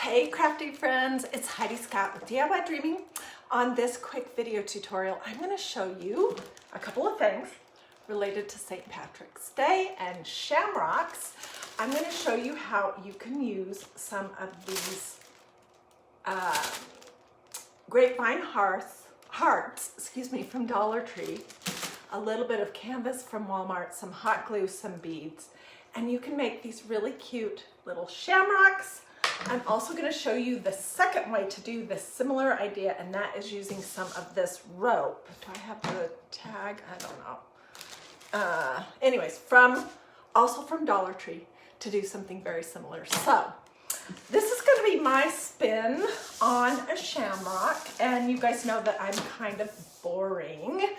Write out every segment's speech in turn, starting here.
Hey crafty friends, it's Heidi Scott with DIY Dreaming. On this quick video tutorial, I'm going to show you a couple of things related to St. Patrick's Day and Shamrocks. I'm going to show you how you can use some of these Grapevine hearts from Dollar Tree, a little bit of canvas from Walmart, some hot glue, some beads, and you can make these really cute little shamrocks. I'm also going to show you the second way to do this similar idea, and that is using some of this rope. Do I have the tag? I don't know. Anyways, also from Dollar Tree to do something very similar. So this is going to be my spin on a shamrock, and you guys know that I'm kind of boring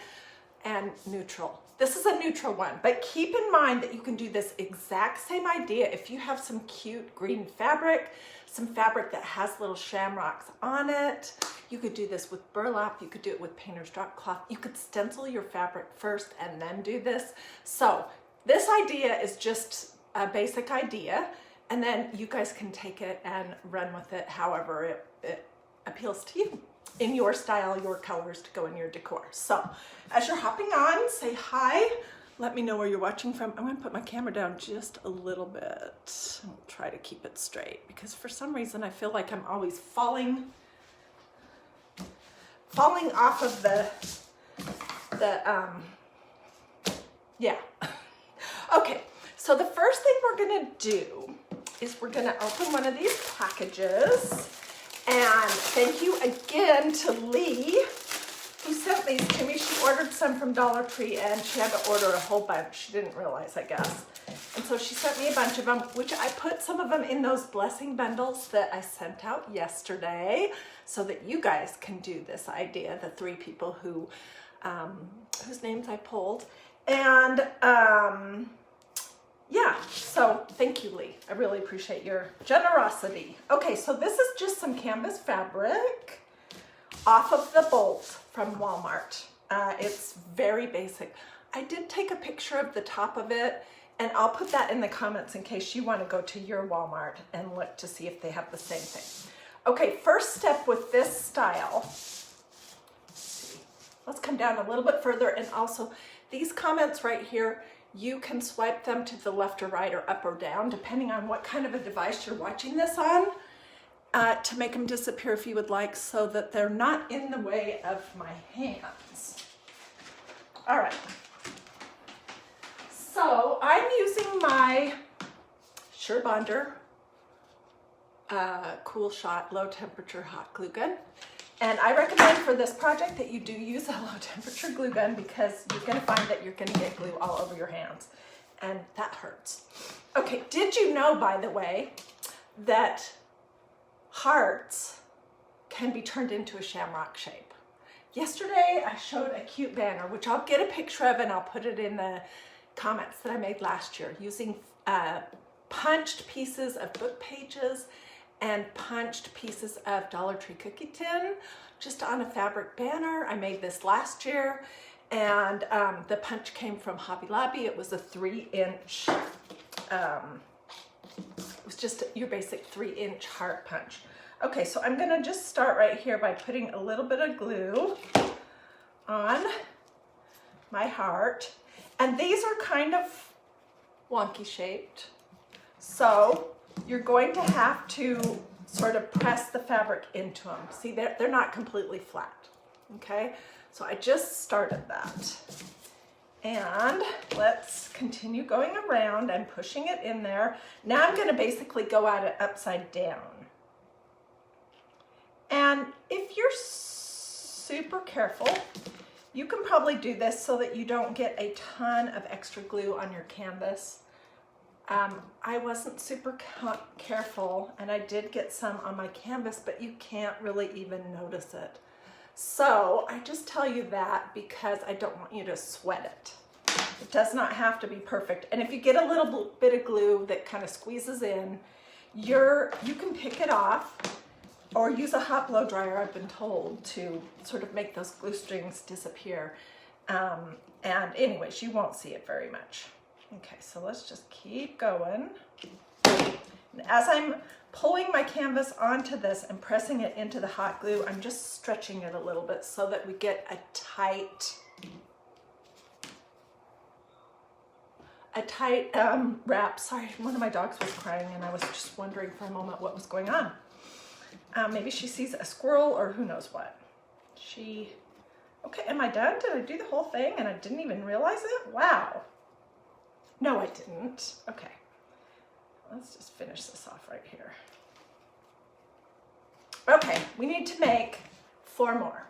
and neutral. This is a neutral one, but keep in mind that you can do this exact same idea if you have some cute green fabric, some fabric that has little shamrocks on it. You could do this with burlap, you could do it with painter's drop cloth, you could stencil your fabric first and then do this. So this idea is just a basic idea, and then you guys can take it and run with it however it appeals to you, in your style, your colors to go in your decor. So as you're hopping on, say hi. Let me know where you're watching from. I'm going to put my camera down just a little bit. I'll try to keep it straight because for some reason I feel like I'm always falling off of yeah. Okay, so the first thing we're going to do is we're going to open one of these packages. And thank you again to Lee, who sent these to me. She ordered some from Dollar Tree and she had to order a whole bunch. She didn't realize, I guess. And so she sent me a bunch of them, which I put some of them in those blessing bundles that I sent out yesterday so that you guys can do this idea, the 3 people who, whose names I pulled. And yeah, so thank you, Lee. I really appreciate your generosity. Okay, so this is just some canvas fabric off of the bolt from Walmart. It's very basic. I did take a picture of the top of it, and I'll put that in the comments in case you want to go to your Walmart and look to see if they have the same thing. Okay, first step with this style. Let's come down a little bit further, and also these comments right here, you can swipe them to the left or right or up or down, depending on what kind of a device you're watching this on, to make them disappear if you would like, so that they're not in the way of my hands. All right. So I'm using my Sure Cool Shot low temperature hot glue gun. And I recommend for this project that you do use a low temperature glue gun because you're going to find that you're going to get glue all over your hands, and that hurts. Okay, did you know, by the way, that hearts can be turned into a shamrock shape? Yesterday I showed a cute banner, which I'll get a picture of and I'll put it in the comments, that I made last year using punched pieces of book pages and punched pieces of Dollar Tree cookie tin just on a fabric banner. I made this last year, and the punch came from Hobby Lobby. It was a 3-inch, it was just your basic 3-inch heart punch. Okay, so I'm gonna just start right here by putting a little bit of glue on my heart. And these are kind of wonky shaped, so you're going to have to sort of press the fabric into them. See, they're not completely flat, okay? So I just started that. And let's continue going around and pushing it in there. Now I'm gonna basically go at it upside down. And if you're super careful, you can probably do this so that you don't get a ton of extra glue on your canvas. I wasn't super careful, and I did get some on my canvas, but you can't really even notice it. So I just tell you that because I don't want you to sweat it. It does not have to be perfect. And if you get a little bit of glue that kind of squeezes in, you can pick it off or use a hot blow dryer, I've been told, to sort of make those glue strings disappear. And anyways, you won't see it very much. Okay, so let's just keep going. And as I'm pulling my canvas onto this and pressing it into the hot glue. I'm just stretching it a little bit so that we get a tight wrap. Sorry, one of my dogs was crying and I was just wondering for a moment what was going on. Maybe she sees a squirrel or who knows what. Okay, am I done? Did I do the whole thing and I didn't even realize it? Wow. No, I didn't. Okay, let's just finish this off right here. Okay, we need to make 4 more.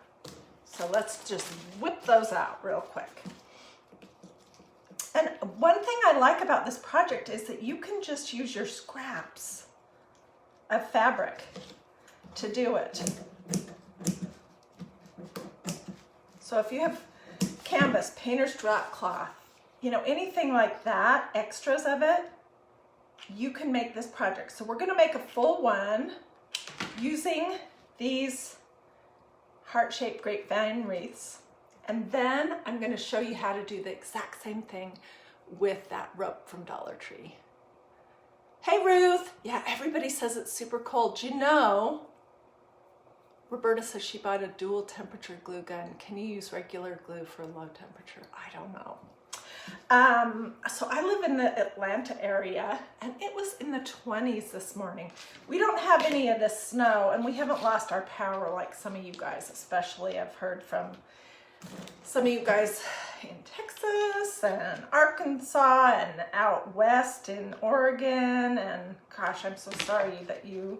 So let's just whip those out real quick. And one thing I like about this project is that you can just use your scraps of fabric to do it. So if you have canvas, painter's drop cloth, you know, anything like that, extras of it, you can make this project. So we're gonna make a full one using these heart-shaped grapevine wreaths. And then I'm gonna show you how to do the exact same thing with that rope from Dollar Tree. Hey Ruth, yeah, everybody says it's super cold. Do you know, Roberta says she bought a dual temperature glue gun. Can you use regular glue for low temperature? I don't know. So I live in the Atlanta area and it was in the 20s this morning. We don't have any of this snow and we haven't lost our power like some of you guys, especially I've heard from some of you guys in Texas and Arkansas and out west in Oregon, and gosh, I'm so sorry that you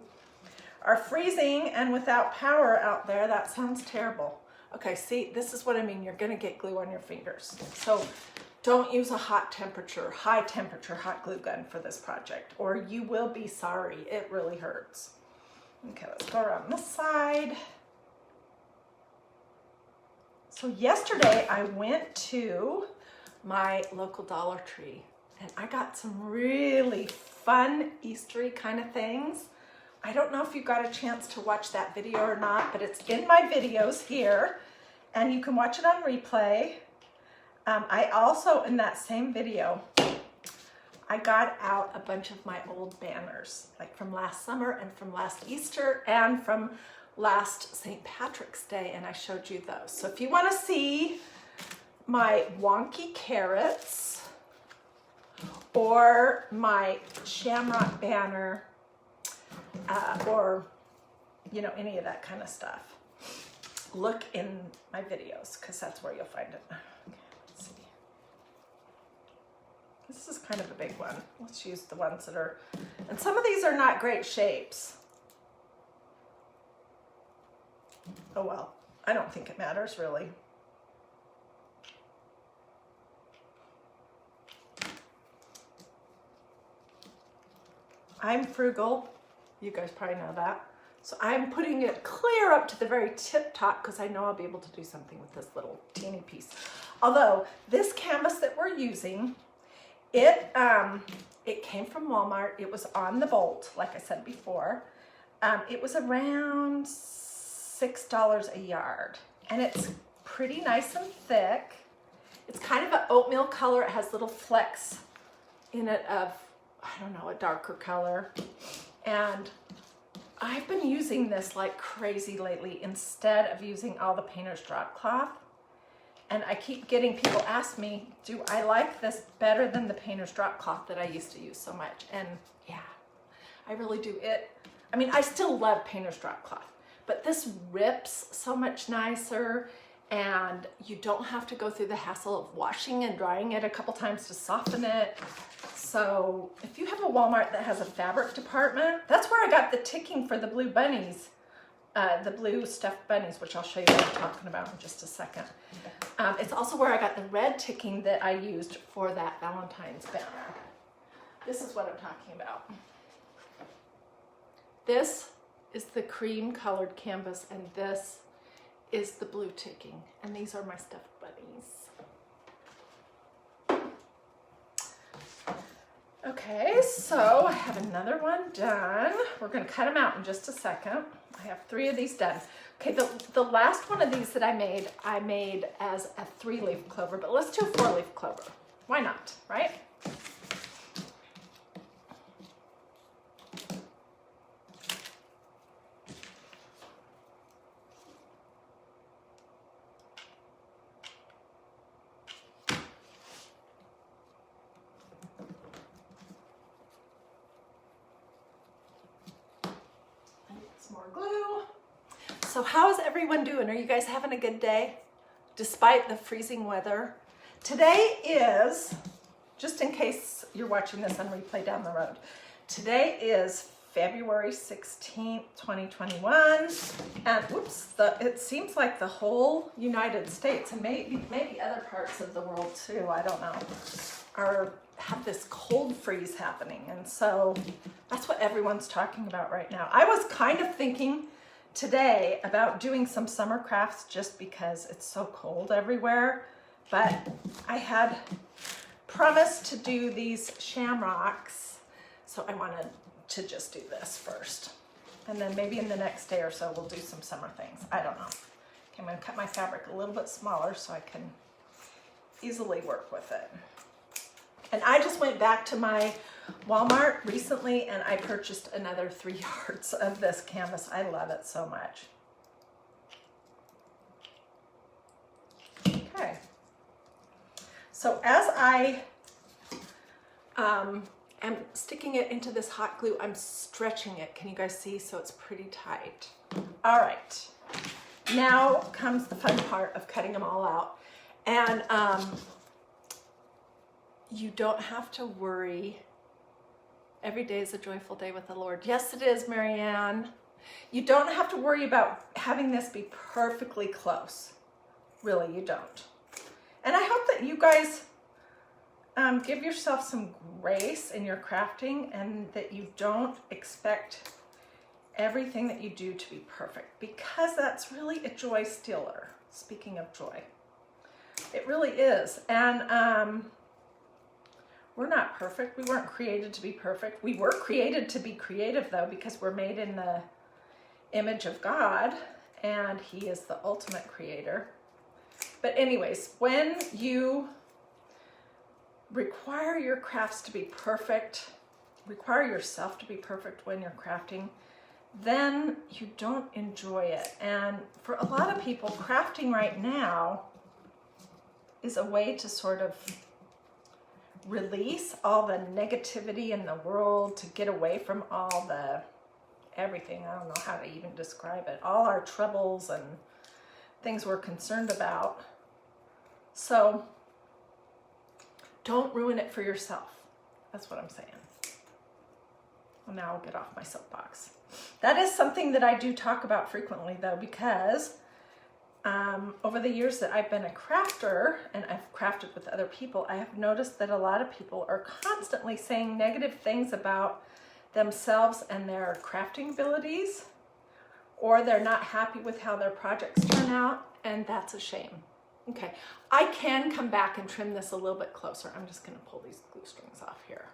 are freezing and without power out there. That sounds terrible. Okay, see, this is what I mean. You're gonna get glue on your fingers. So don't use a high temperature hot glue gun for this project or you will be sorry. It really hurts. Okay, let's go around this side. So yesterday I went to my local Dollar Tree and I got some really fun Eastery kind of things. I don't know if you got a chance to watch that video or not, but it's in my videos here and you can watch it on replay. I also, in that same video, I got out a bunch of my old banners, like from last summer and from last Easter and from last St. Patrick's Day, and I showed you those. So if you want to see my wonky carrots or my shamrock banner or, you know, any of that kind of stuff, look in my videos because that's where you'll find it. Okay, let's see. This is kind of a big one. Let's use the ones that are, and some of these are not great shapes. Oh well, I don't think it matters really. I'm frugal. You guys probably know that. So I'm putting it clear up to the very tip top because I know I'll be able to do something with this little teeny piece. Although this canvas that we're using, it came from Walmart. It was on the bolt, like I said before. It was around $6 a yard and it's pretty nice and thick. It's kind of an oatmeal color. It has little flecks in it of, I don't know, a darker color. And I've been using this like crazy lately instead of using all the painter's drop cloth. And I keep getting people ask me, do I like this better than the painter's drop cloth that I used to use so much? And yeah, I really do. I mean, I still love painter's drop cloth, but this rips so much nicer and you don't have to go through the hassle of washing and drying it a couple times to soften it. So if you have a Walmart that has a fabric department, that's where I got the ticking for the blue bunnies, the blue stuffed bunnies, which I'll show you what I'm talking about in just a second. It's also where I got the red ticking that I used for that Valentine's banner. This is what I'm talking about. This is the cream colored canvas and this is the blue ticking, and these are my stuffed bunnies. Okay, so I have another one done. We're going to cut them out in just a second. I have 3 of these done. Okay, the last one of these that I made as a 3-leaf clover, but let's do a 4-leaf clover. Why not, right? So how's everyone doing? Are you guys having a good day despite the freezing weather? Today is, just in case you're watching this on replay down the road, today is February 16th, 2021, and whoops, it seems like the whole United States, and maybe other parts of the world too, I don't know, have this cold freeze happening, and so that's what everyone's talking about right now. I was kind of thinking today about doing some summer crafts just because it's so cold everywhere, but I had promised to do these shamrocks, so I wanted to just do this first. And then maybe in the next day or so, we'll do some summer things. I don't know. Okay, I'm gonna cut my fabric a little bit smaller so I can easily work with it. And I just went back to my Walmart recently and I purchased another 3 yards of this canvas. I love it so much. Okay. So as I I'm sticking it into this hot glue. I'm stretching it. Can you guys see? So it's pretty tight. All right. Now comes the fun part of cutting them all out. And you don't have to worry. Every day is a joyful day with the Lord. Yes, it is, Marianne. You don't have to worry about having this be perfectly close. Really, you don't. And I hope that you guys give yourself some grace in your crafting and that you don't expect everything that you do to be perfect, because that's really a joy stealer. Speaking of joy, it really is. And we're not perfect. We weren't created to be perfect. We were created to be creative though, because we're made in the image of God and He is the ultimate creator. But anyways, when you require your crafts to be perfect, require yourself to be perfect when you're crafting, then you don't enjoy it. And for a lot of people, crafting right now is a way to sort of release all the negativity in the world, to get away from all the everything. I don't know how to even describe it. All our troubles and things we're concerned about. So don't ruin it for yourself. That's what I'm saying. Well, now I'll get off my soapbox. That is something that I do talk about frequently though, because over the years that I've been a crafter and I've crafted with other people, I have noticed that a lot of people are constantly saying negative things about themselves and their crafting abilities, or they're not happy with how their projects turn out, and that's a shame. Okay, I can come back and trim this a little bit closer. I'm just gonna pull these glue strings off here.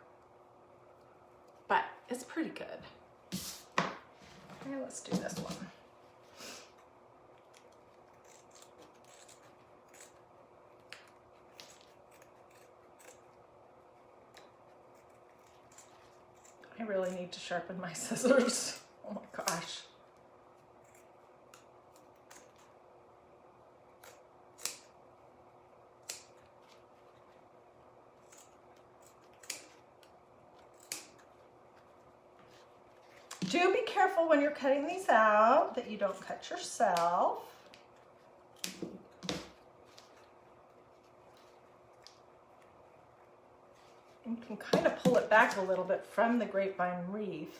But it's pretty good. Okay, let's do this one. I really need to sharpen my scissors. Oh my gosh. Do be careful when you're cutting these out that you don't cut yourself. You can kind of pull it back a little bit from the grapevine wreath.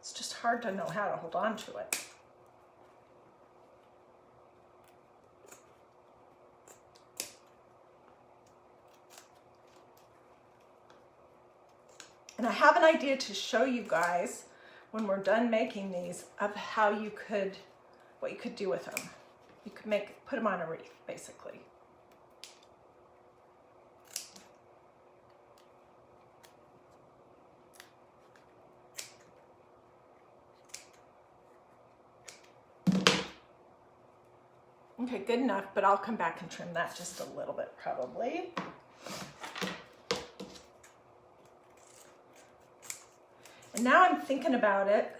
It's just hard to know how to hold on to it. And I have an idea to show you guys when we're done making these of how you could, what you could do with them. You could put them on a wreath, basically. Okay, good enough, but I'll come back and trim that just a little bit probably. And now I'm thinking about it,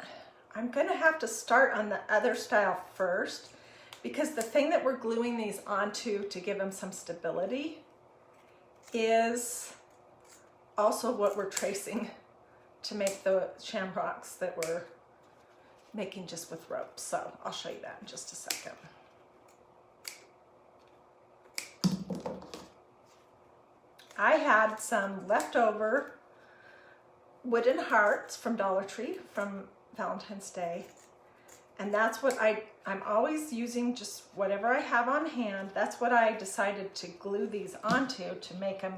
I'm gonna have to start on the other style first, because the thing that we're gluing these onto to give them some stability is also what we're tracing to make the shamrocks that we're making just with rope. So I'll show you that in just a second. I had some leftover wooden hearts from Dollar Tree from Valentine's Day. And that's what I'm always using, just whatever I have on hand. That's what I decided to glue these onto to make them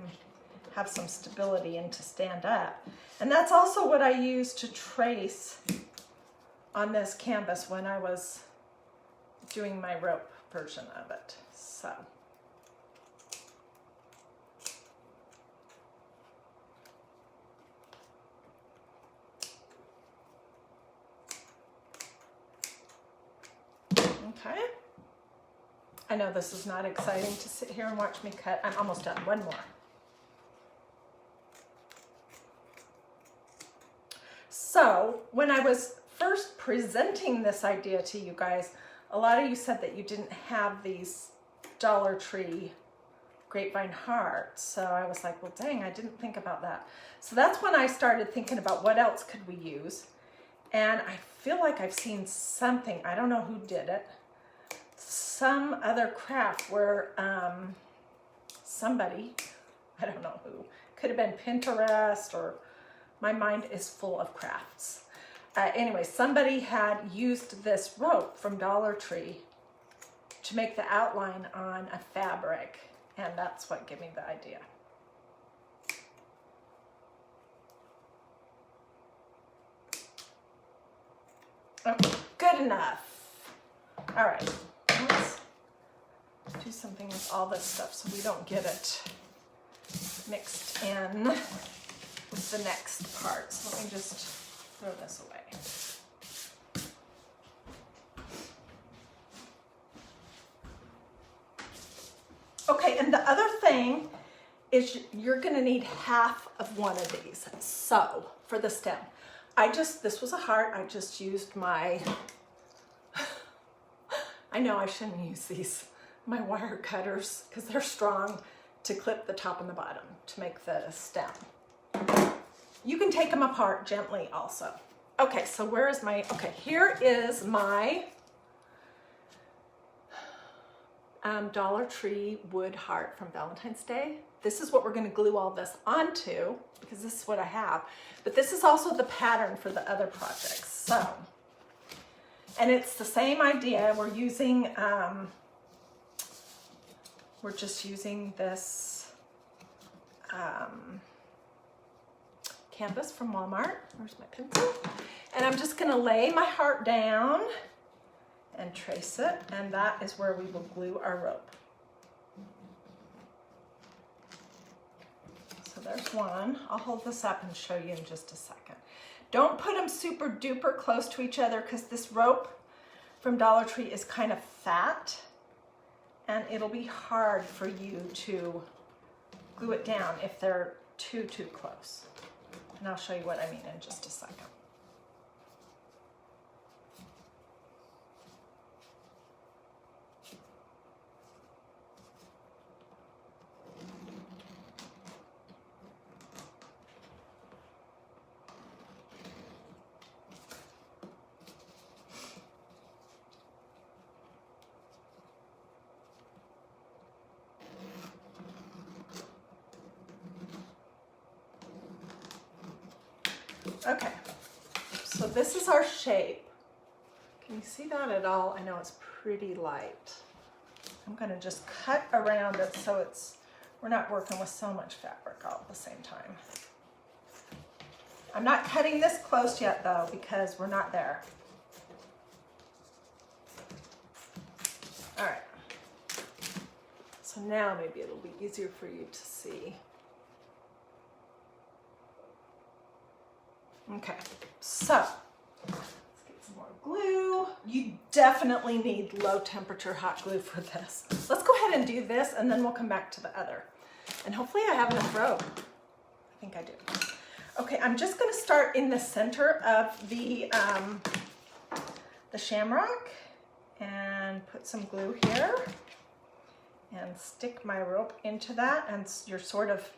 have some stability and to stand up. And that's also what I used to trace on this canvas when I was doing my rope version of it. So. Okay. I know this is not exciting to sit here and watch me cut. I'm almost done. One more. So when I was first presenting this idea to you guys, a lot of you said that you didn't have these Dollar Tree Grapevine hearts. So I was like, well, dang, I didn't think about that. So that's when I started thinking about what else could we use. And I feel like I've seen something, I don't know who did it, some other craft where somebody, I don't know who, could have been Pinterest, or my mind is full of crafts. Anyway, somebody had used this rope from Dollar Tree to make the outline on a fabric, and that's what gave me the idea. Okay, good enough. All right, let's do something with all this stuff so we don't get it mixed in with the next part. So let me just throw this away. Okay, and the other thing is you're gonna need half of one of these. So for the stem, this was a heart, I just used my, I know I shouldn't use these, my wire cutters, because they're strong, to clip the top and the bottom to make the stem. You can take them apart gently also. Okay, so where is my, okay, here is my Dollar Tree wood heart from Valentine's Day. This is what we're going to glue all this onto, because this is what I have. But this is also the pattern for the other projects. So, and it's the same idea. We're using, we're just using this canvas from Walmart. Where's my pencil? And I'm just going to lay my heart down and trace it, and that is where we will glue our rope. So there's one. I'll hold this up and show you in just a second. Don't put them super duper close to each other, because this rope from Dollar Tree is kind of fat, and it'll be hard for you to glue it down if they're too close. And I'll show you what I mean in just a second. Okay, so this is our shape. Can you see that at all? I know it's pretty light. I'm going to just cut around it so we're not working with so much fabric all at the same time. I'm not cutting this close yet though, because we're not there. All right. So now maybe it'll be easier for you to see. Okay, so let's get some more glue. You definitely need low temperature hot glue for this. Let's go ahead and do this, and then we'll come back to the other. And hopefully I have enough rope. I think I do. Okay, I'm just going to start in the center of the shamrock and put some glue here and stick my rope into that, and you're sort of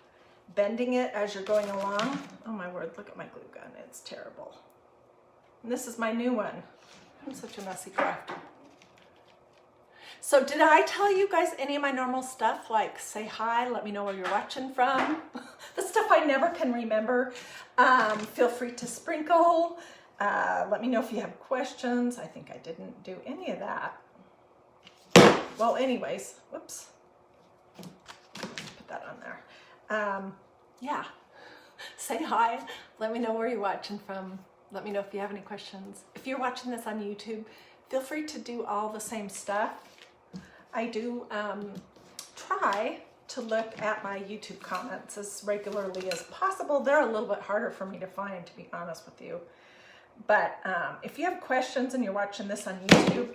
bending it as you're going along. Oh my word, look at my glue gun, it's terrible. And this is my new one. I'm such a messy crafter. So did I tell you guys any of my normal stuff, like say hi, let me know where you're watching from? The stuff I never can remember. Feel free to sprinkle. Let me know if you have questions. I think I didn't do any of that. Well, anyways, whoops. Put that on there. Yeah, say hi. Let me know where you're watching from. Let me know if you have any questions. If you're watching this on YouTube, feel free to do all the same stuff. I do try to look at my YouTube comments as regularly as possible. They're a little bit harder for me to find, to be honest with you. But if you have questions and you're watching this on YouTube,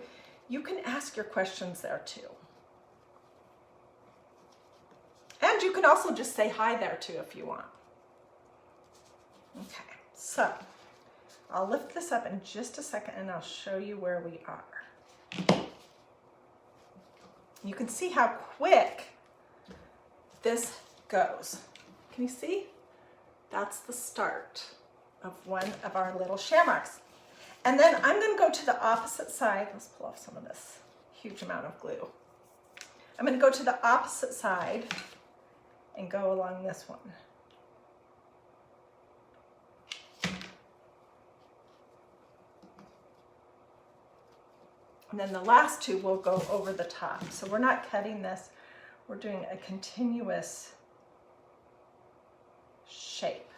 you can ask your questions there too. And you can also just say hi there too if you want. Okay, so I'll lift this up in just a second and I'll show you where we are. You can see how quick this goes. Can you see? That's the start of one of our little shamrocks. And then I'm going to go to the opposite side. Let's pull off some of this huge amount of glue. I'm going to go to the opposite side and go along this one. And then the last two will go over the top. So we're not cutting this, we're doing a continuous shape.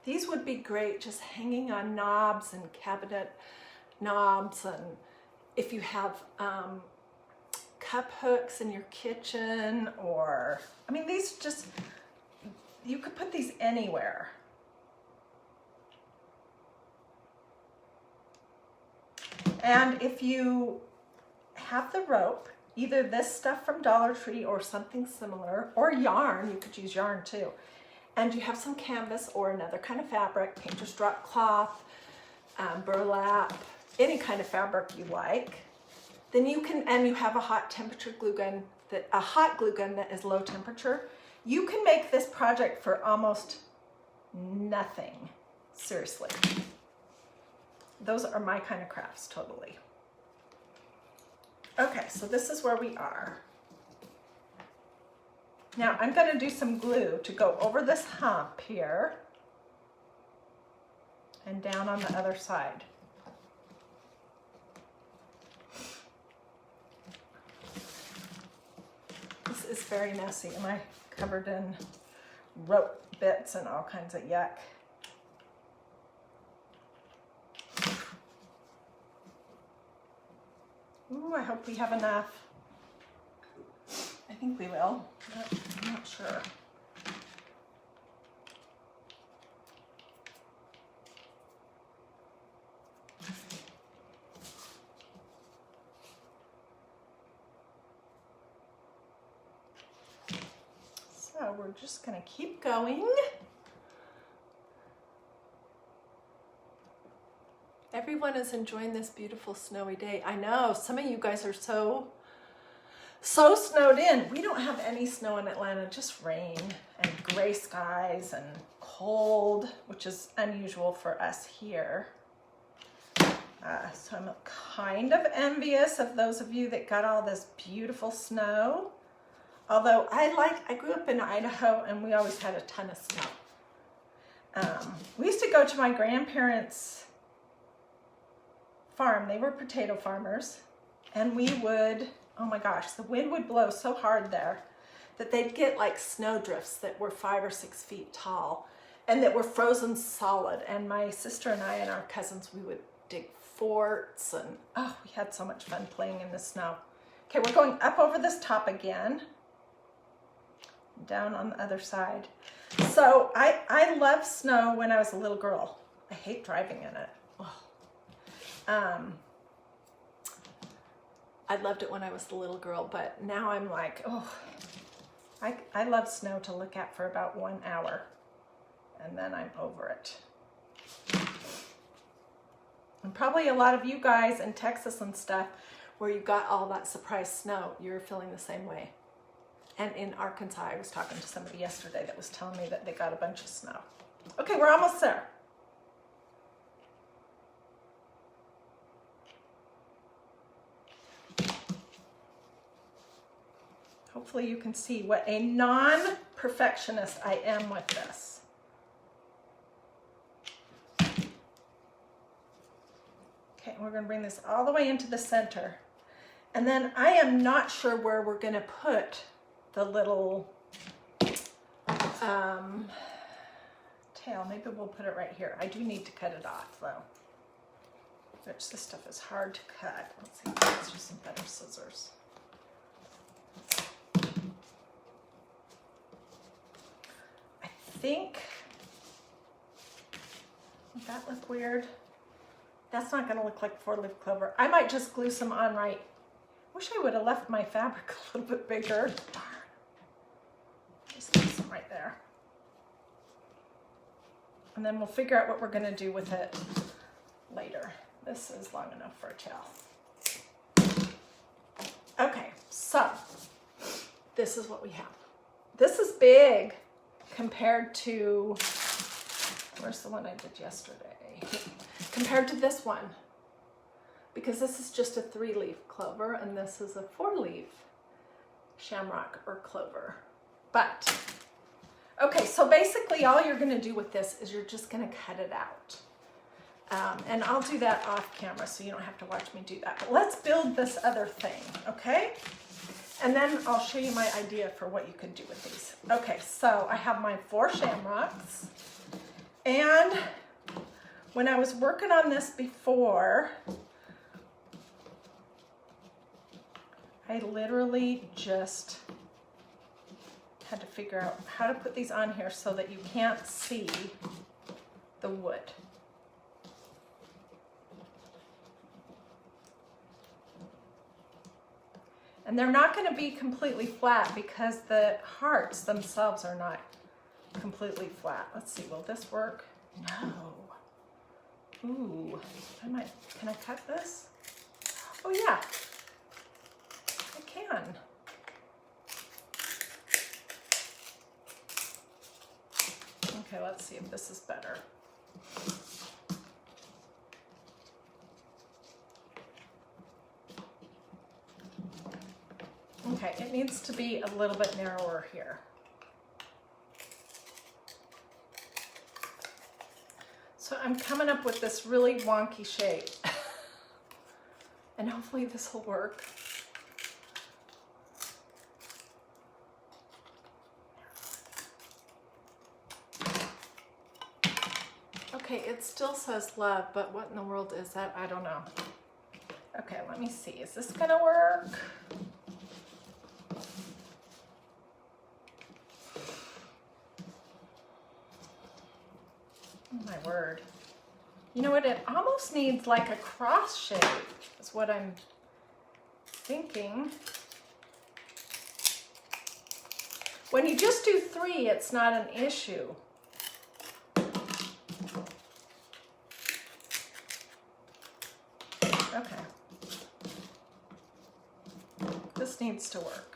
These would be great just hanging on knobs and cabinet knobs, and if you have cup hooks in your kitchen, or, I mean, these just, you could put these anywhere. And if you have the rope, either this stuff from Dollar Tree or something similar, or yarn, you could use yarn too, and you have some canvas or another kind of fabric, painter's drop cloth, burlap, any kind of fabric you like, then you can, and you have a hot temperature glue gun, a hot glue gun that is low temperature, you can make this project for almost nothing. Seriously. Those are my kind of crafts, totally. Okay, so this is where we are. Now I'm going to do some glue to go over this hump here and down on the other side. This is very messy. Am I covered in rope bits and all kinds of yuck? Ooh, I hope we have enough. I think we will, but I'm not sure. So we're just going to keep going. Everyone is enjoying this beautiful snowy day. I know some of you guys are so snowed in. We don't have any snow in Atlanta, just rain and gray skies and cold, which is unusual for us here. So I'm kind of envious of those of you that got all this beautiful snow. Although I grew up in Idaho and we always had a ton of snow. We used to go to my grandparents' farm. They were potato farmers, and we would, oh my gosh, the wind would blow so hard there that they'd get like snow drifts that were 5 or 6 feet tall and that were frozen solid. And my sister and I and our cousins, we would dig forts, and oh, we had so much fun playing in the snow. Okay, we're going up over this top again, down on the other side. So I loved snow when I was a little girl. I hate driving in it. I loved it when I was a little girl, but now I'm like, oh, I love snow to look at for about 1 hour, and then I'm over it. And probably a lot of you guys in Texas and stuff, where you got all that surprise snow, you're feeling the same way. And in Arkansas, I was talking to somebody yesterday that was telling me that they got a bunch of snow. Okay, we're almost there. Hopefully you can see what a non-perfectionist I am with this. Okay, we're going to bring this all the way into the center. And then I am not sure where we're going to put the little tail. Maybe we'll put it right here. I do need to cut it off though. Which this stuff is hard to cut. Let's see, let's use some better scissors. I think, would that look weird? That's not going to look like 4-leaf clover. I might just glue some on right. Wish I would have left my fabric a little bit bigger. Darn. Just glue some right there. And then we'll figure out what we're going to do with it later. This is long enough for a tail. Okay, so this is what we have. This is big compared to, where's the one I did yesterday? Compared to this one, because this is just a 3-leaf clover and this is a 4-leaf shamrock or clover. But, okay, so basically all you're going to do with this is you're just going to cut it out. And I'll do that off camera so you don't have to watch me do that. But let's build this other thing, okay? And then I'll show you my idea for what you can do with these. Okay, so I have my 4 shamrocks. And when I was working on this before, I literally just had to figure out how to put these on here so that you can't see the wood. And they're not going to be completely flat because the hearts themselves are not completely flat. Let's see, will this work? No. Ooh, can I cut this? Oh yeah, I can. Okay, let's see if this is better. Okay, it needs to be a little bit narrower here. So I'm coming up with this really wonky shape. And hopefully this will work. Okay, it still says love, but what in the world is that? I don't know. Okay, let me see. Is this gonna work? Oh my word. You know what? It almost needs like a cross shape, is what I'm thinking. When you just do 3, it's not an issue. Okay. This needs to work.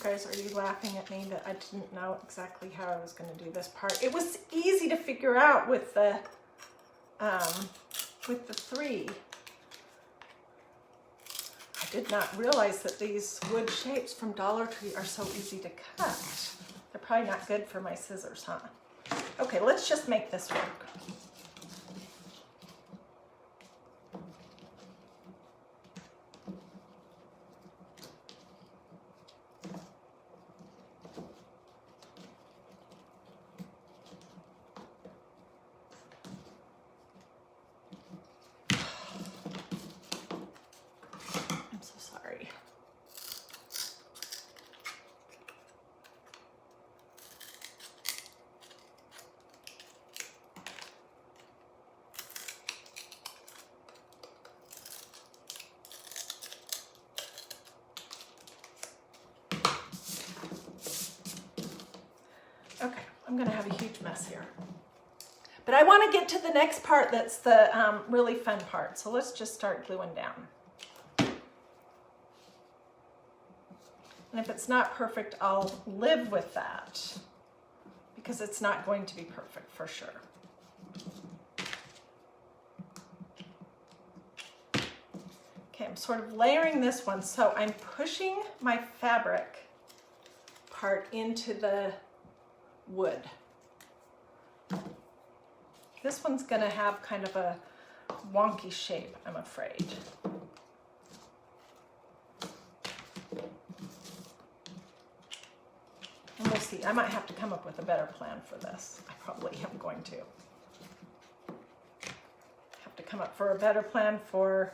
Guys, are you laughing at me that I didn't know exactly how I was going to do this part? It was easy to figure out with the 3. I did not realize that these wood shapes from Dollar Tree are so easy to cut. They're probably not good for my scissors, huh? Okay, let's just make this work. I'm gonna have a huge mess here. But I wanna get to the next part that's the really fun part. So let's just start gluing down. And if it's not perfect, I'll live with that because it's not going to be perfect for sure. Okay, I'm sort of layering this one. So I'm pushing my fabric part into the wood. This one's gonna have kind of a wonky shape, I'm afraid. And we'll see. I might have to come up with a better plan for this. I probably am going to. Have to come up for a better plan for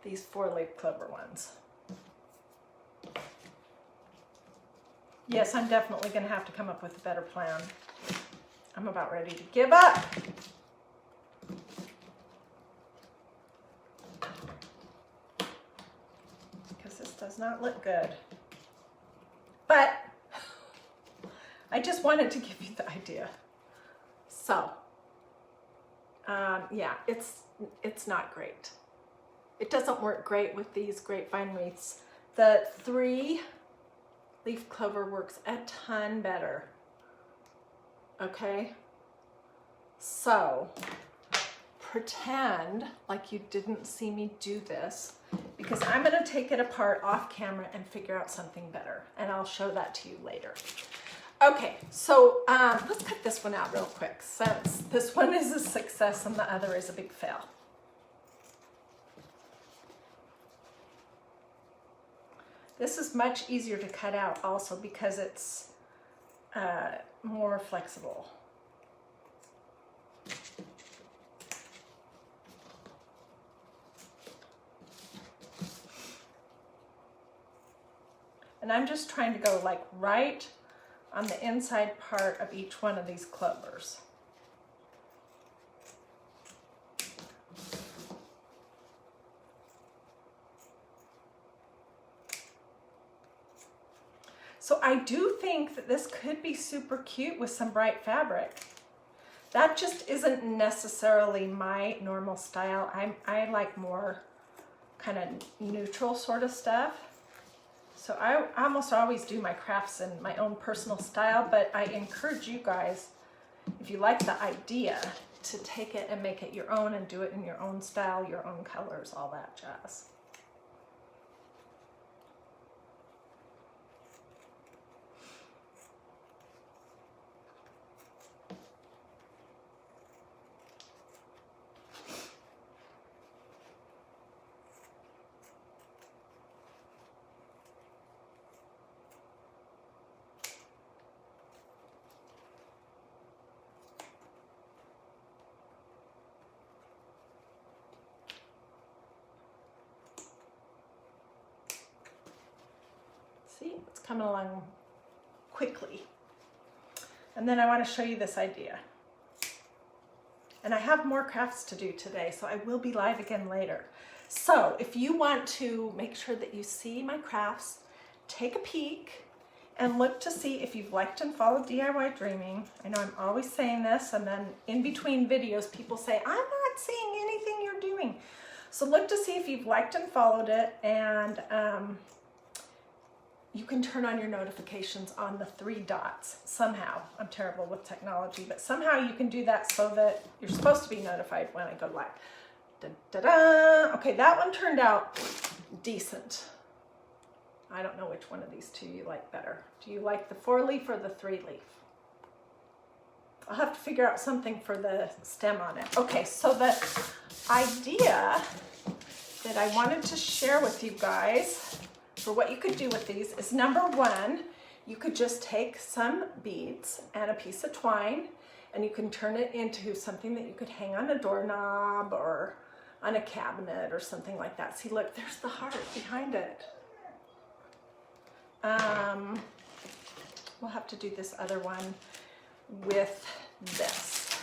these 4-leaf clover ones. Yes, I'm definitely going to have to come up with a better plan. I'm about ready to give up. Because this does not look good. But I just wanted to give you the idea. So, yeah, it's not great. It doesn't work great with these grapevine wreaths. The 3-leaf clover works a ton better. Okay? So, pretend like you didn't see me do this because I'm going to take it apart off camera and figure out something better. And I'll show that to you later. Okay, so let's cut this one out real quick since this one is a success and the other is a big fail. This is much easier to cut out also because it's more flexible. And I'm just trying to go like right on the inside part of each one of these clovers. So I do think that this could be super cute with some bright fabric. That just isn't necessarily my normal style. I like more kind of neutral sort of stuff. So I almost always do my crafts in my own personal style, but I encourage you guys, if you like the idea, to take it and make it your own and do it in your own style, your own colors, all that jazz. See, it's coming along quickly. And then I want to show you this idea. And I have more crafts to do today, so I will be live again later. So if you want to make sure that you see my crafts, take a peek and look to see if you've liked and followed DIY Dreaming. I know I'm always saying this, and then in between videos, people say, I'm not seeing anything you're doing. So look to see if you've liked and followed it, and you can turn on your notifications on the 3 dots somehow. I'm terrible with technology, but somehow you can do that so that you're supposed to be notified when I go live. Da, da, da. Okay, that one turned out decent. I don't know which one of these two you like better. Do you like the 4-leaf or the 3-leaf? I'll have to figure out something for the stem on it. Okay, so the idea that I wanted to share with you guys for what you could do with these is, number one, you could just take some beads and a piece of twine and you can turn it into something that you could hang on a doorknob or on a cabinet or something like that. See, look, there's the heart behind it. We'll have to do this other one with this.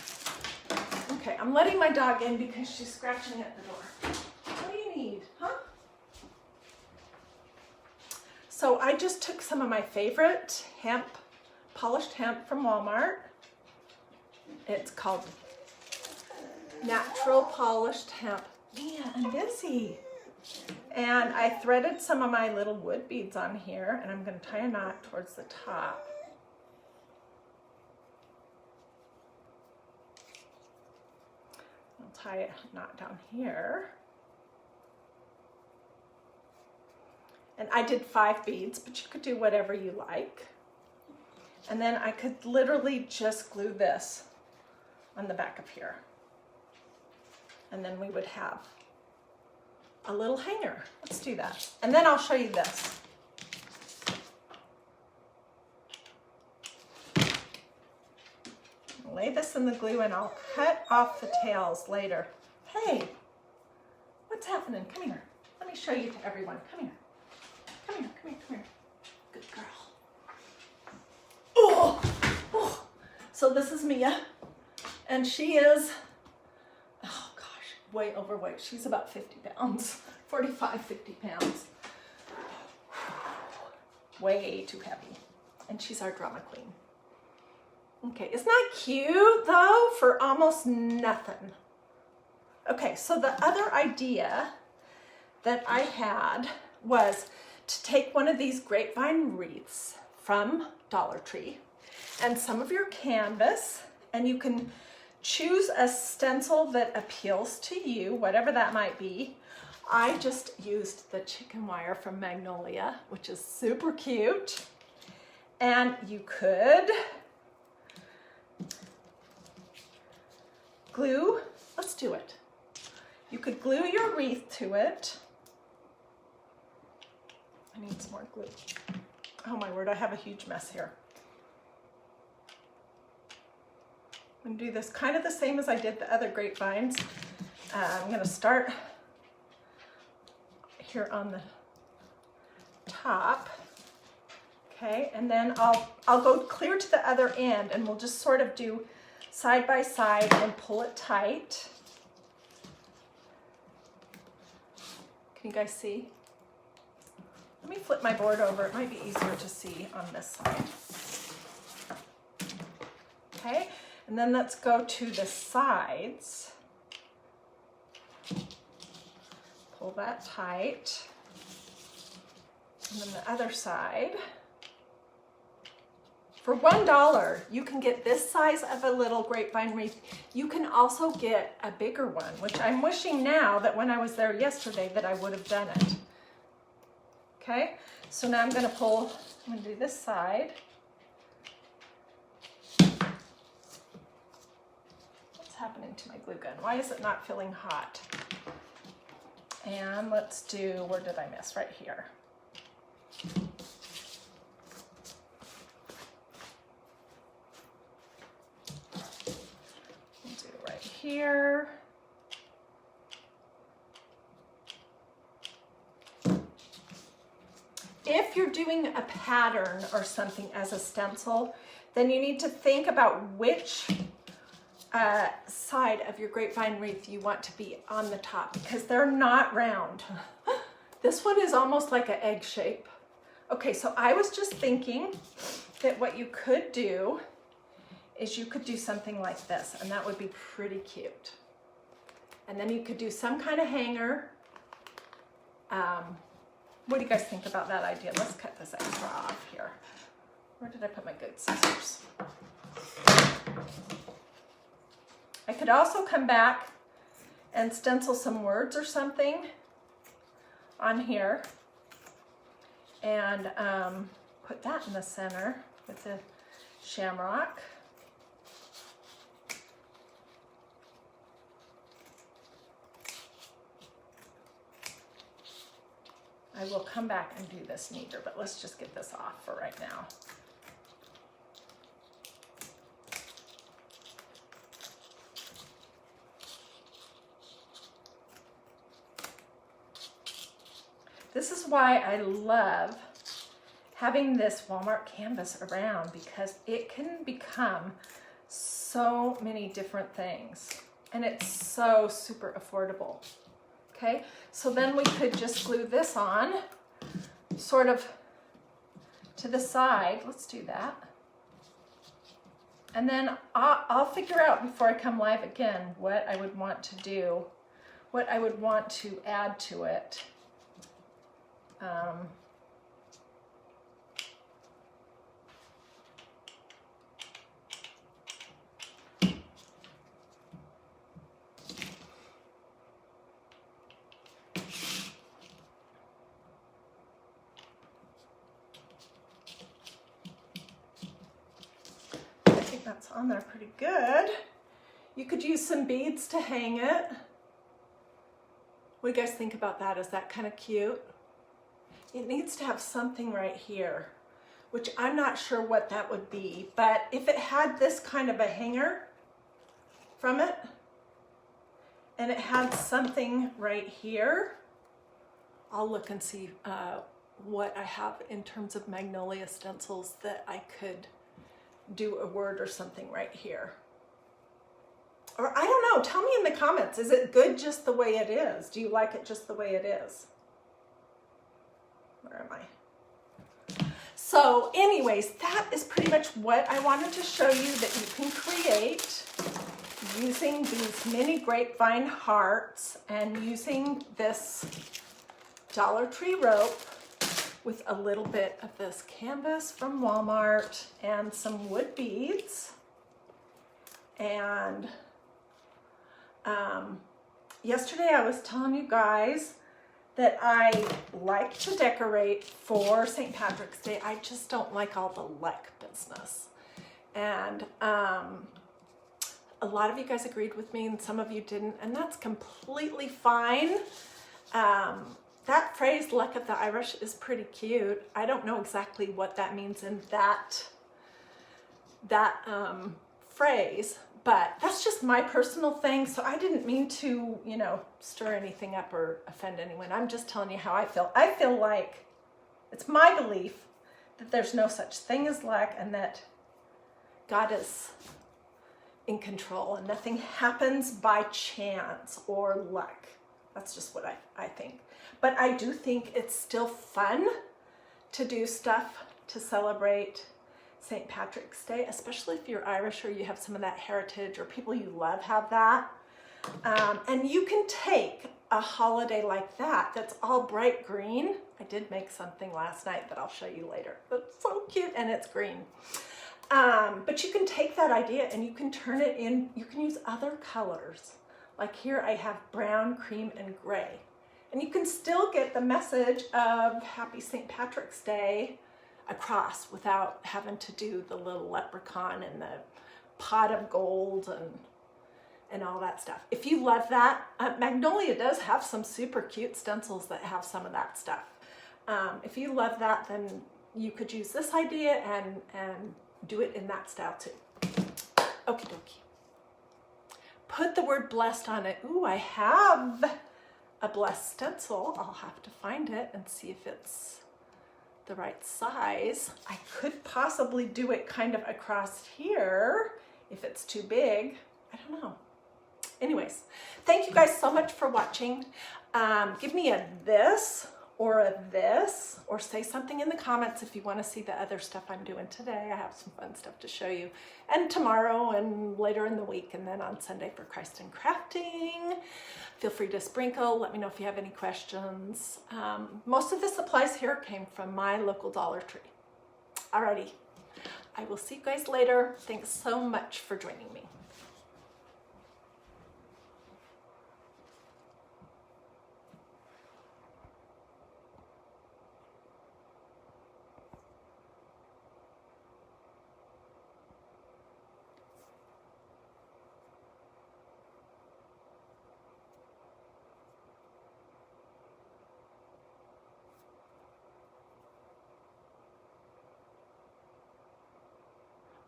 Okay, I'm letting my dog in because she's scratching at the door. What do you need, huh? So I just took some of my favorite hemp, polished hemp from Walmart, It's called Natural Polished Hemp. Mia, I'm busy. And I threaded some of my little wood beads on here, and I'm going to tie a knot towards the top. I'll tie a knot down here. And I did 5 beads, but you could do whatever you like. And then I could literally just glue this on the back of here. And then we would have a little hanger. Let's do that. And then I'll show you this. I'll lay this in the glue and I'll cut off the tails later. Hey, what's happening? Come here. Let me show you to everyone. Come here. Come here, come here, come here. Good girl. Oh, oh. So this is Mia, and she is, oh gosh, way overweight. She's about 50 pounds, 45, 50 pounds. Way too heavy. And she's our drama queen. Okay, isn't that cute though, for almost nothing? Okay, so the other idea that I had was to take one of these grapevine wreaths from Dollar Tree and some of your canvas, and you can choose a stencil that appeals to you, whatever that might be. I just used the chicken wire from Magnolia, which is super cute. And you could glue, let's do it. You could glue your wreath to it. I need some more glue. Oh my word, I have a huge mess here. I'm gonna do this kind of the same as I did the other grapevines. I'm gonna start here on the top. Okay, and then I'll go clear to the other end, and we'll just sort of do side by side and pull it tight. Can you guys see? Let me flip my board over. It might be easier to see on this side. Okay, and then let's go to the sides. Pull that tight. And then the other side. For $1, you can get this size of a little grapevine wreath. You can also get a bigger one, which I'm wishing now that when I was there yesterday that I would have done it. Okay, so now I'm going to pull, I'm going to do this side. What's happening to my glue gun? Why is it not feeling hot? And let's do, where did I miss? Right here. We'll do right here. If you're doing a pattern or something as a stencil, then you need to think about which side of your grapevine wreath you want to be on the top, because they're not round. This one is almost like an egg shape. Okay, so I was just thinking that what you could do is you could do something like this, and that would be pretty cute. And then you could do some kind of hanger. What do you guys think about that idea? Let's cut this extra off here. Where did I put my good scissors? I could also come back and stencil some words or something on here and put that in the center with the shamrock. I will come back and do this neater, but let's just get this off for right now. This is why I love having this Walmart canvas around, because it can become so many different things, and it's so super affordable. Okay, so then we could just glue this on sort of to the side. Let's do that. And then I'll figure out before I come live again what I would want to do, what I would want to add to it. That's on there pretty good. You could use some beads to hang it. What do you guys think about that? Is that kind of cute? It needs to have something right here, which I'm not sure what that would be, but if it had this kind of a hanger from it, and it had something right here, I'll look and see what I have in terms of magnolia stencils that I could do a word or something right here. Or I don't know, tell me in the comments, is it good just the way it is? Do you like it just the way it is? Where am I? So anyways, that is pretty much what I wanted to show you that you can create using these mini grapevine hearts and using this Dollar Tree rope with a little bit of this canvas from Walmart and some wood beads. And yesterday I was telling you guys that I like to decorate for St. Patrick's Day. I just don't like all the luck business. And a lot of you guys agreed with me and some of you didn't, and that's completely fine. That phrase, luck of the Irish, is pretty cute. I don't know exactly what that means in that phrase, but that's just my personal thing. So I didn't mean to, you know, stir anything up or offend anyone. I'm just telling you how I feel. I feel like it's my belief that there's no such thing as luck and that God is in control and nothing happens by chance or luck. That's just what I think. But I do think it's still fun to do stuff to celebrate St. Patrick's Day, especially if you're Irish or you have some of that heritage or people you love have that. And you can take a holiday like that that's all bright green. I did make something last night that I'll show you later. It's so cute and it's green. But you can take that idea and you can turn it in, you can use other colors. Like here I have brown, cream, and gray. And you can still get the message of Happy St. Patrick's Day across without having to do the little leprechaun and the pot of gold and all that stuff. If you love that, Magnolia does have some super cute stencils that have some of that stuff. If you love that, then you could use this idea and do it in that style too. Okie dokie. Put the word blessed on it. Ooh, I have a blessed stencil. I'll have to find it and see if it's the right size. I could possibly do it kind of across here if it's too big. I don't know. Anyways, thank you guys so much for watching. Give me a this or say something in the comments if you want to see the other stuff I'm doing today. I have some fun stuff to show you, and tomorrow and later in the week, and then on Sunday for Christ and Crafting. Feel free to sprinkle. Let me know if you have any questions. Most of the supplies here came from my local Dollar Tree. Alrighty, I will see you guys later. Thanks so much for joining me.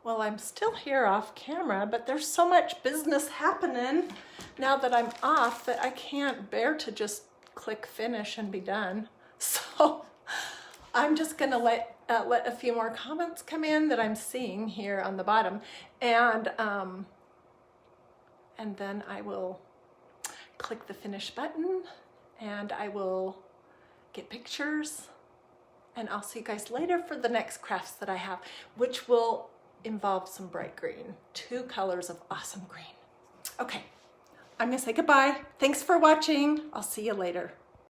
Well, I'm still here off camera, but there's so much business happening now that I'm off that I can't bear to just click finish and be done. So I'm just gonna let a few more comments come in that I'm seeing here on the bottom, and then I will click the finish button and I will get pictures, and I'll see you guys later for the next crafts that I have, which will involve some bright green. 2 colors of awesome green. Okay, I'm gonna say goodbye. Thanks for watching. I'll see you later.